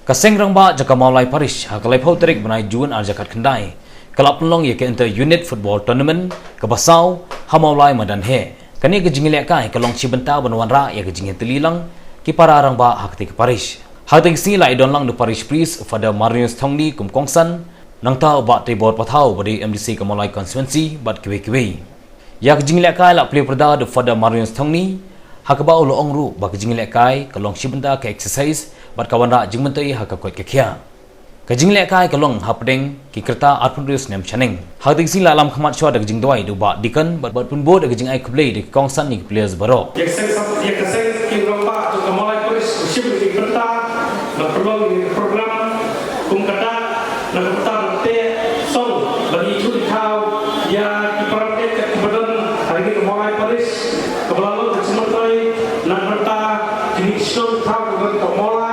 Kaseng rangba jaka maulai Paris hakalai pau terik benai Jun arjakat kendai. Kelap pelong ye ke inter unit football tournament ke basau ha maulai madan he. Kani ke jingilek kai kelong cibenta benwan ra ye ke jingil telilang ki para rangba hakti ke Paris. Hakti si lai don lang de Paris Pris pada Marius Thongni kum kongsan nang tau ba te bor pathau badi MDC ke maulai constituency bat kiwe-kiwe. Ya ke jingilek kai la play perda de pada Marius Thongni hakaba ulo ongru ba ke jingilek kai kelong cibenta ke exercise bat kawan ra jing mentei haka kot ke khia ka jing le kai kalong hapdeng ki kerta atpun rius nem chaning ha ding sila lam khamat chwa dag jing doi du ba dikan bat pun bo dag jing ai kble de kong san ni players baro ye kaseng ki romba tu kamalai polis ship ki kerta na prolong ni program kum kata na kata te song bagi tu kau ya ki parate ke badan hari kamalai polis kabalo sementoi na kerta jenis song kau bagi kamalai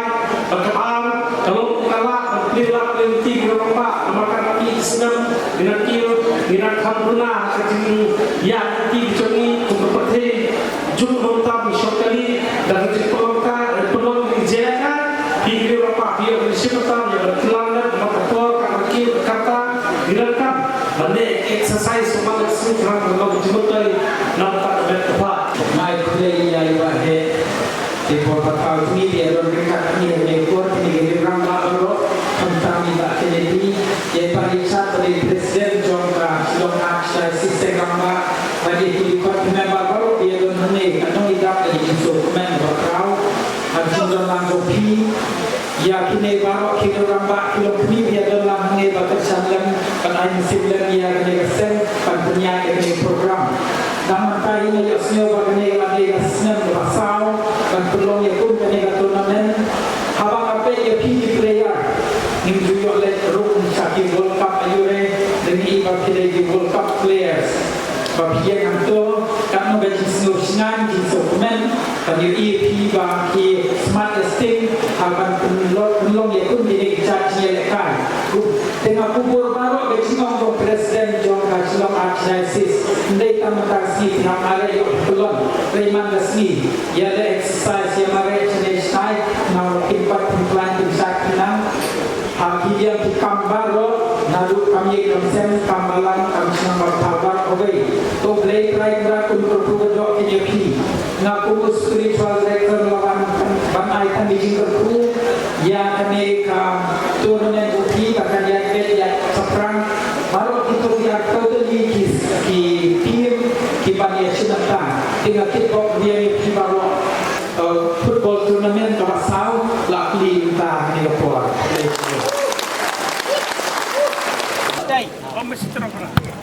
Minat hamduna kecil ya ti jongi kumperti jum monta misokali dan jepolka pelong dijeka di Eropa dia bersifat yang berkelana makator kaki kata direkam bende exercise semua semua kalau jumpai nampak berapa mai play ya ibahe di portal ini dia berdekat ini ekor ini rangka ro tentang tidak ini yang parisa dari presiden sistem gambar bagi tujuan member baru dia donasi atau tidak dari instrumen berkau harus dalam kopi ya kini baru kini gambar kilo kopi dia dalam ni berkesan kan ada similar dia kini kesen kan punya kini program dan maka ini ya semua bagi ada kesen berasal kan perlu ya pun kini turnamen habang apa ya kini player ni juga oleh room sakit World Cup ayure dengan ibarat di World Cup players bagian itu kan membagi solusian di dokumen kan EP bagi smart testing akan penolong ya pun di charge lekan tengah kubur baru bagi ngomong presiden John Kacilong Archdiocese ndai tamatasi pihak ada yang pelon Raymond Dasmi ya ada exercise yang mare challenge night mau impat implanting sakina haki dia di kambaro nalu kami konsen kambalan kami senang bertabar away to play right back untuk berdoa KJP ngaku spiritual director lawan banai kan di jingkerku ya kami ke turnamen uki akan ya seperang baru kita lihat totally di tim kibanya sedang tinggal kita dia baru football turnamen terasau lakli entah di Papua. Vamos se trocar.